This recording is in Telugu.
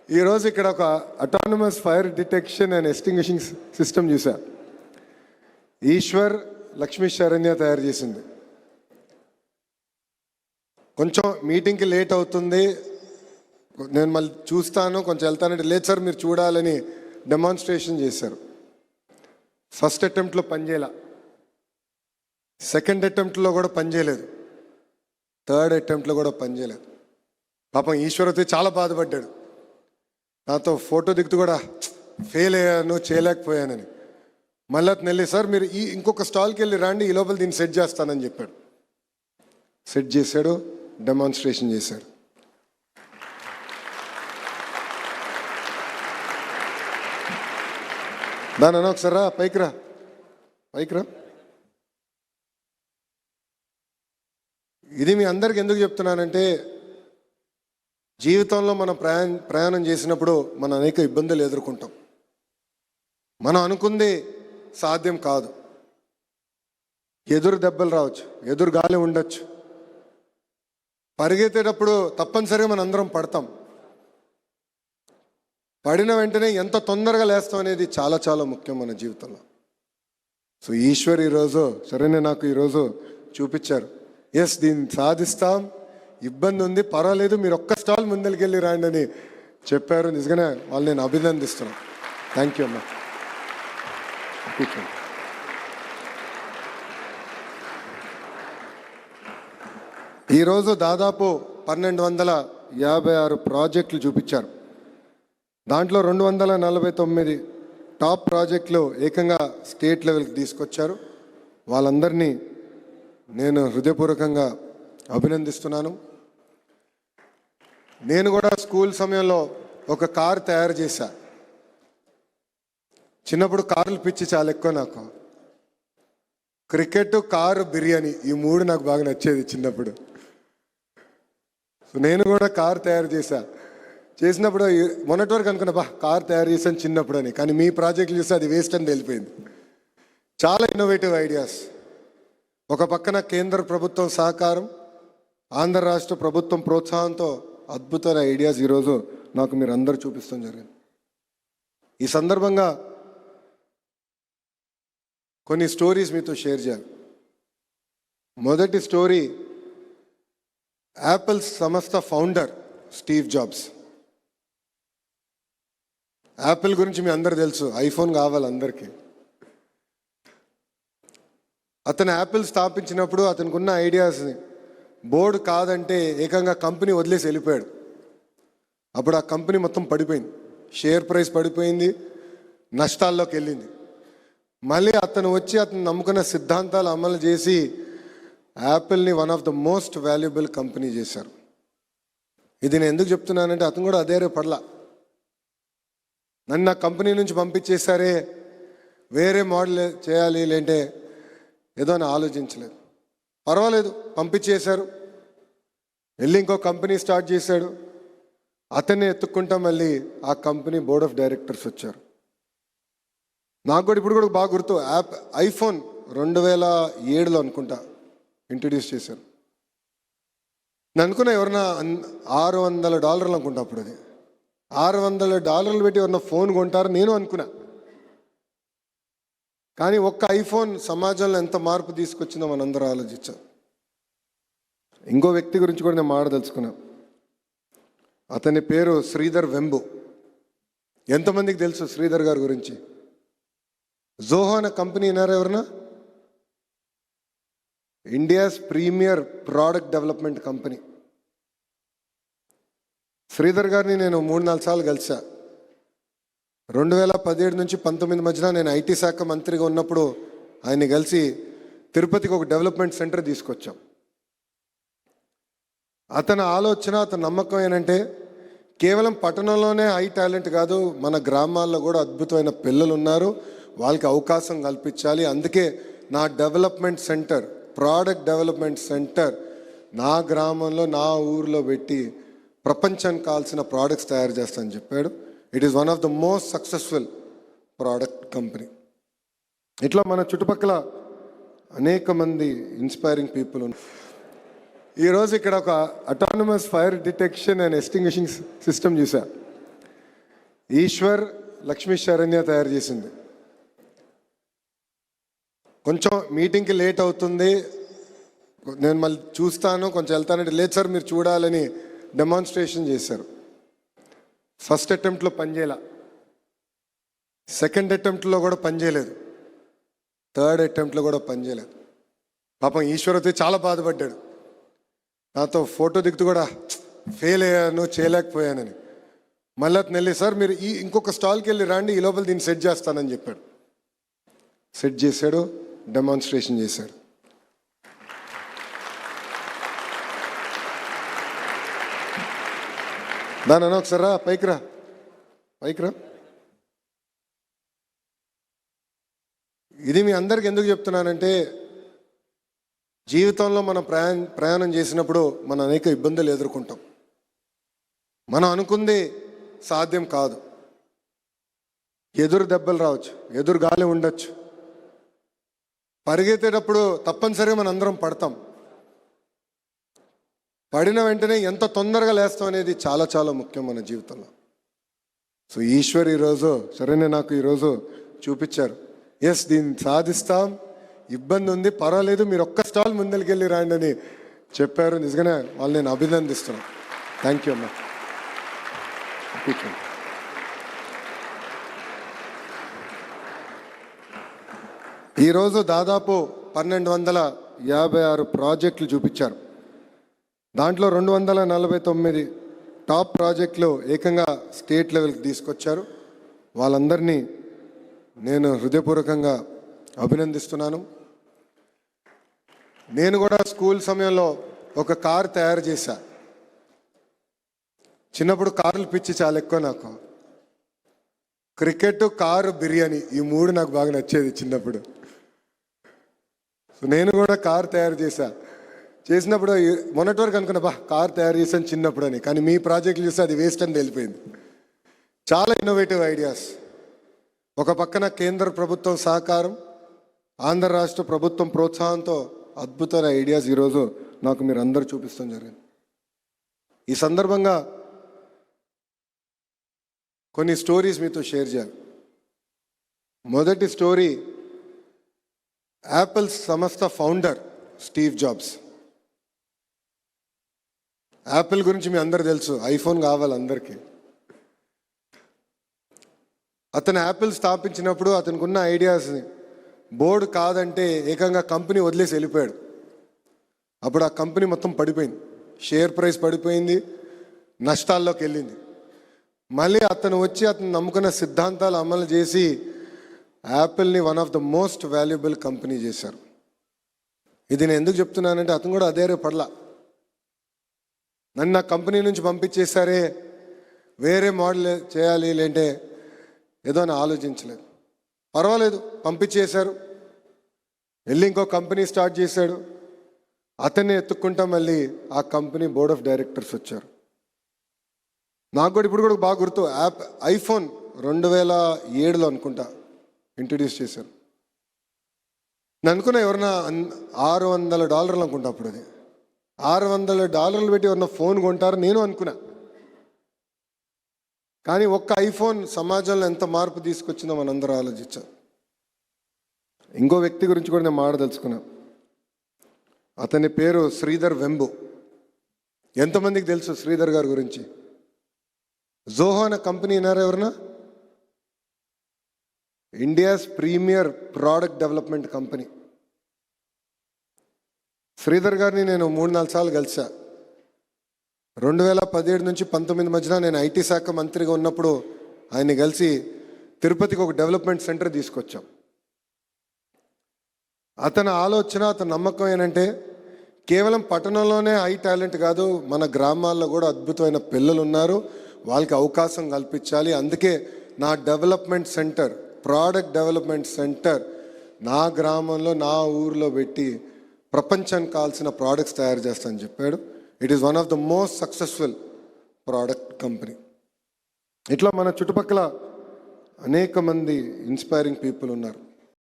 ఈరోజు ఇక్కడ ఒక autonomous fire detection and extinguishing system చూసా. ఈశ్వర్ లక్ష్మీ శరణ్య తయారు చేసింది. కొంచెం మీటింగ్కి లేట్ అవుతుంది, నేను మళ్ళీ చూస్తాను, కొంచెం వెళ్తానంటే లేదు సార్ మీరు చూడాలని డెమాన్స్ట్రేషన్ చేశారు. ఫస్ట్ అటెంప్ట్లో పనిచేయాల, సెకండ్ అటెంప్ట్లో కూడా పనిచేయలేదు, థర్డ్ అటెంప్ట్లో కూడా పనిచేయలేదు. పాపం ఈశ్వర్ అయితే చాలా బాధపడ్డాడు. నాతో ఫోటో దిగుతూ కూడా ఫెయిల్ అయ్యాను, చేయలేకపోయానని. మళ్ళీ అతను వెళ్ళి సార్ మీరు ఇంకొక స్టాల్కి వెళ్ళి రండి, ఈ లోపల దీన్ని సెట్ చేస్తానని చెప్పాడు. సెట్ చేశాడు, డెమాన్స్ట్రేషన్ చేశాడు. దాని ఒకసారి రా, పైకి రా, పైకి రా. ఇది మీ అందరికి ఎందుకు చెప్తున్నానంటే, జీవితంలో మనం ప్రయాణం చేసినప్పుడు మనం అనేక ఇబ్బందులు ఎదుర్కొంటాం. మనం అనుకుంది సాధ్యం కాదు, ఎదురు దెబ్బలు రావచ్చు, ఎదురు గాలి ఉండొచ్చు. పరిగెత్తేటప్పుడు తప్పనిసరిగా మనం అందరం పడతాం. పడిన వెంటనే ఎంత తొందరగా లేస్తాం అనేది చాలా చాలా ముఖ్యం మన జీవితంలో. సో ఈశ్వర్ ఈరోజు సరేనే నాకు ఈరోజు చూపించారు, ఎస్ దీన్ని సాధిస్తాం, ఇబ్బంది ఉంది పర్వాలేదు, మీరు ఒక్క స్టాల్ ముందరికెళ్ళి రాండి అని చెప్పారు. నిజంగానే వాళ్ళు నేను అభినందిస్తున్నాను. థ్యాంక్ యూ అమ్మా. ఈరోజు దాదాపు 1256 ప్రాజెక్టులు చూపించారు. దాంట్లో 249 టాప్ ప్రాజెక్టులు ఏకంగా స్టేట్ లెవెల్కి తీసుకొచ్చారు. వాళ్ళందరినీ నేను హృదయపూర్వకంగా అభినందిస్తున్నాను. నేను కూడా స్కూల్ సమయంలో ఒక కారు తయారు చేశా. చిన్నప్పుడు కార్లు పిచ్చి చాలా ఎక్కువ నాకు. క్రికెట్, కారు, బిర్యానీ ఈ మూడు నాకు బాగా నచ్చేది చిన్నప్పుడు. సో నేను కూడా కారు తయారు చేసినప్పుడు మొన్నటి వరకు అనుకున్నా కారు తయారు చేశాను చిన్నప్పుడు అని. కానీ మీ ప్రాజెక్టులు చూస్తే అది వేస్ట్ అని తెలిపోయింది. చాలా ఇన్నోవేటివ్ ఐడియాస్. ఒక పక్కన కేంద్ర ప్రభుత్వం సహకారం, ఆంధ్ర రాష్ట్ర ప్రభుత్వం ప్రోత్సాహంతో అద్భుతమైన ఐడియాస్ ఈరోజు నాకు మీరు అందరూ చూపిస్తాం జరిగింది. ఈ సందర్భంగా కొన్ని స్టోరీస్ మీతో షేర్ చేయాలి. మొదటి స్టోరీ, యాపిల్ సంస్థ ఫౌండర్ స్టీవ్ జాబ్స్. యాపిల్ గురించి మీ అందరు తెలుసు, ఐఫోన్ కావాలి అందరికీ. అతను యాపిల్ స్థాపించినప్పుడు అతనికి ఉన్న ఐడియాస్ని బోర్డు కాదంటే ఏకంగా కంపెనీ వదిలేసి వెళ్ళిపోయాడు. అప్పుడు ఆ కంపెనీ మొత్తం పడిపోయింది, షేర్ ప్రైస్ పడిపోయింది, నష్టాల్లోకి వెళ్ళింది. మళ్ళీ అతను వచ్చి అతను నమ్ముకున్న సిద్ధాంతాలు అమలు చేసి యాపిల్ని one of the most valuable company చేశారు. ఇది నేను ఎందుకు చెప్తున్నానంటే, అతను కూడా అదే పడలా. నన్ను నా కంపెనీ నుంచి పంపించేశారే, వేరే మోడల్ చేయాలి లేంటే ఏదో అని ఆలోచించలేదు. పర్వాలేదు, పంపించేశారు. వెళ్ళి ఇంకో కంపెనీ స్టార్ట్ చేశాడు. అతన్ని ఎత్తుక్కుంటా మళ్ళీ ఆ కంపెనీ బోర్డ్ ఆఫ్ డైరెక్టర్స్ వచ్చారు. నాకు కూడా ఇప్పుడు కూడా బాగా గుర్తు, ఐఫోన్ 2007లో అనుకుంటా ఇంట్రడ్యూస్ చేశారు. నేను అనుకున్నా ఎవరన్నా $600 అనుకుంటా అప్పుడు. అది $600 పెట్టి ఎవరన్నా ఫోన్ కొంటారు నేను అనుకున్నా. కానీ ఒక్క ఐఫోన్ సమాజంలో ఎంత మార్పు తీసుకొచ్చిందో మనందరూ ఆలోచించాం. ఇంకో వ్యక్తి గురించి కూడా నేను మాట్లాడదలుచుకున్నా. అతని పేరు శ్రీధర్ వెంబు. ఎంతమందికి తెలుసు శ్రీధర్ గారి గురించి? జోహో అనే కంపెనీ విన్నారా ఎవరన్నా? India's premier product development company. Sridhar గారిని నేను 3-4 సార్లు కలిసా. 2017 నుంచి 2019 మధ్యన నేను ఐటీ శాఖ మంత్రిగా ఉన్నప్పుడు ఆయన్ని కలిసి తిరుపతికి ఒక డెవలప్మెంట్ సెంటర్ తీసుకొచ్చాం. అతని ఆలోచన, అతని నమ్మకం ఏంటంటే, కేవలం పట్టణంలోనే హై టాలెంట్ కాదు, మన గ్రామాల్లో కూడా అద్భుతమైన పిల్లలు ఉన్నారు, వాళ్ళకి అవకాశం కల్పించాలి. అందుకే నా development centre, product development centre నా గ్రామంలో, నా ఊరిలో పెట్టి ప్రపంచానికి కావాల్సిన ప్రోడక్ట్స్ తయారు చేస్తానని చెప్పాడు. It is one of the most successful product company. ఇట్లా మన చుట్టుపక్కల అనేక మంది ఇన్స్పైరింగ్ పీపుల్ ఉన్నారు. ఈరోజు ఇక్కడ ఒక autonomous fire detection and extinguishing system చూసా. ఈశ్వర్ లక్ష్మీ శరణ్య తయారు చేసింది. కొంచెం మీటింగ్కి లేట్ అవుతుంది, నేను మళ్ళీ చూస్తాను, కొంచెం వెళ్తానంటే లేదు సార్ మీరు చూడాలని డెమాన్స్ట్రేషన్ చేశారు. ఫస్ట్ అటెంప్ట్లో పనిచేయాల, సెకండ్ అటెంప్ట్లో కూడా పనిచేయలేదు, థర్డ్ అటెంప్ట్లో కూడా పనిచేయలేదు. పాపం ఈశ్వర్ అయితే చాలా బాధపడ్డాడు. నాతో ఫోటో దిగుతూ కూడా ఫెయిల్ అయ్యాను, చేయలేకపోయానని. మళ్ళీ అతను వెళ్ళి సార్ మీరు ఇంకొక స్టాల్కి వెళ్ళి రండి, ఈ లోపల దీన్ని సెట్ చేస్తానని చెప్పాడు. సెట్ చేశాడు, డెమాన్స్ట్రేషన్ చేశాడు. దాని అన్న ఒకసారి రా, పైకి రా, పైకి రా. ఇది మీ అందరికి ఎందుకు చెప్తున్నానంటే, జీవితంలో మనం ప్రయాణం చేసినప్పుడు మనం అనేక ఇబ్బందులు ఎదుర్కొంటాం. మనం అనుకుంది సాధ్యం కాదు, ఎదురు దెబ్బలు రావచ్చు, ఎదురు గాలి ఉండొచ్చు. పరిగెత్తేటప్పుడు తప్పనిసరిగా మనం అందరం పడతాం. పడిన వెంటనే ఎంత తొందరగా లేస్తాం అనేది చాలా చాలా ముఖ్యం మన జీవితంలో. సో ఈశ్వర్ ఈరోజు సరేనే నాకు ఈరోజు చూపించారు, ఎస్ దీన్ని సాధిస్తాం, ఇబ్బంది ఉంది పర్వాలేదు, మీరు ఒక్క స్టాల్ ముందరికెళ్ళి రాండి అని చెప్పారు. నిజంగానే వాళ్ళు నేను అభినందిస్తున్నాను. థ్యాంక్ యూ అమ్మా. ఈరోజు దాదాపు 1256 ప్రాజెక్టులు చూపించారు. దాంట్లో 249 టాప్ ప్రాజెక్టులు ఏకంగా స్టేట్ లెవెల్కి తీసుకొచ్చారు. వాళ్ళందరినీ నేను హృదయపూర్వకంగా అభినందిస్తున్నాను. నేను కూడా స్కూల్ సమయంలో ఒక కారు తయారు చేశా. చిన్నప్పుడు కార్లు పిచ్చి చాలా ఎక్కువ నాకు. క్రికెట్, కారు, బిర్యానీ ఈ మూడు నాకు బాగా నచ్చేది చిన్నప్పుడు. సో నేను కూడా కారు తయారు చేసినప్పుడు మొన్నటి వరకు అనుకున్నా కారు తయారు చేశాను చిన్నప్పుడు అని. కానీ మీ ప్రాజెక్టులు చూస్తే అది వేస్ట్ అని తెలిపోయింది. చాలా ఇన్నోవేటివ్ ఐడియాస్. ఒక పక్కన కేంద్ర ప్రభుత్వం సహకారం, ఆంధ్ర రాష్ట్ర ప్రభుత్వం ప్రోత్సాహంతో అద్భుతమైన ఐడియాస్ ఈరోజు నాకు మీరు అందరూ చూపిస్తాం జరిగింది. ఈ సందర్భంగా కొన్ని స్టోరీస్ మీతో షేర్ చేయాలి. మొదటి స్టోరీ, యాపిల్ సంస్థ ఫౌండర్ స్టీవ్ జాబ్స్. యాపిల్ గురించి మీ అందరు తెలుసు, ఐఫోన్ కావాలి అందరికీ. అతను యాపిల్ స్థాపించినప్పుడు అతనికి ఉన్న ఐడియాస్ని బోర్డు కాదంటే ఏకంగా కంపెనీ వదిలేసి వెళ్ళిపోయాడు. అప్పుడు ఆ కంపెనీ మొత్తం పడిపోయింది, షేర్ ప్రైస్ పడిపోయింది, నష్టాల్లోకి వెళ్ళింది. మళ్ళీ అతను వచ్చి అతను నమ్ముకున్న సిద్ధాంతాలు అమలు చేసి యాపిల్ని one of the most valuable company చేశారు. ఇది నేను ఎందుకు చెప్తున్నానంటే అతను కూడా అదే పడలా. నన్ను నా కంపెనీ నుంచి పంపించేశారే, వేరే మోడల్ చేయాలి లేంటే ఏదో అని ఆలోచించలేదు. పర్వాలేదు, పంపించేశారు. వెళ్ళి ఇంకో కంపెనీ స్టార్ట్ చేశాడు. అతన్ని ఎత్తుక్కుంటా మళ్ళీ ఆ కంపెనీ బోర్డ్ ఆఫ్ డైరెక్టర్స్ వచ్చారు. నాకు కూడా ఇప్పుడు కూడా బాగా గుర్తు, ఐఫోన్ 2007లో అనుకుంటా ఇంట్రడ్యూస్ చేశారు. నేను అనుకున్నా ఎవరన్నా $600 అనుకుంటా అప్పుడు. అది $600 పెట్టి ఎవరన్నా ఫోన్ కొంటారు నేను అనుకున్నా. కానీ ఒక్క ఐఫోన్ సమాజంలో ఎంత మార్పు తీసుకొచ్చిందో మనందరూ ఆలోచించాం. ఇంకో వ్యక్తి గురించి కూడా నేను మాట్లాడదలుచుకున్నా. అతని పేరు శ్రీధర్ వెంబు. ఎంతమందికి తెలుసు శ్రీధర్ గారి గురించి? జోహో అనే కంపెనీ విన్నారా ఎవరన్నా? India's premier product development company. Sridhar గారిని నేను 3-4 సార్లు కలిసా. 2017 నుంచి 2019 మధ్యన నేను ఐటీ శాఖ మంత్రిగా ఉన్నప్పుడు ఆయన్ని కలిసి తిరుపతికి ఒక డెవలప్మెంట్ సెంటర్ తీసుకొచ్చాం. అతని ఆలోచన, అతని నమ్మకం ఏంటంటే కేవలం పట్టణంలోనే హై టాలెంట్ కాదు, మన గ్రామాల్లో కూడా అద్భుతమైన పిల్లలు ఉన్నారు, వాళ్ళకి అవకాశం కల్పించాలి. అందుకే నా development centre, product development centre నా గ్రామంలో నా ఊరిలో పెట్టి ప్రపంచానికి కావాల్సిన ప్రోడక్ట్స్ తయారు చేస్తానని చెప్పాడు. It is one of the most successful product company. ఇట్లా మన చుట్టుపక్కల అనేక మంది ఇన్స్పైరింగ్ పీపుల్ ఉన్నారు.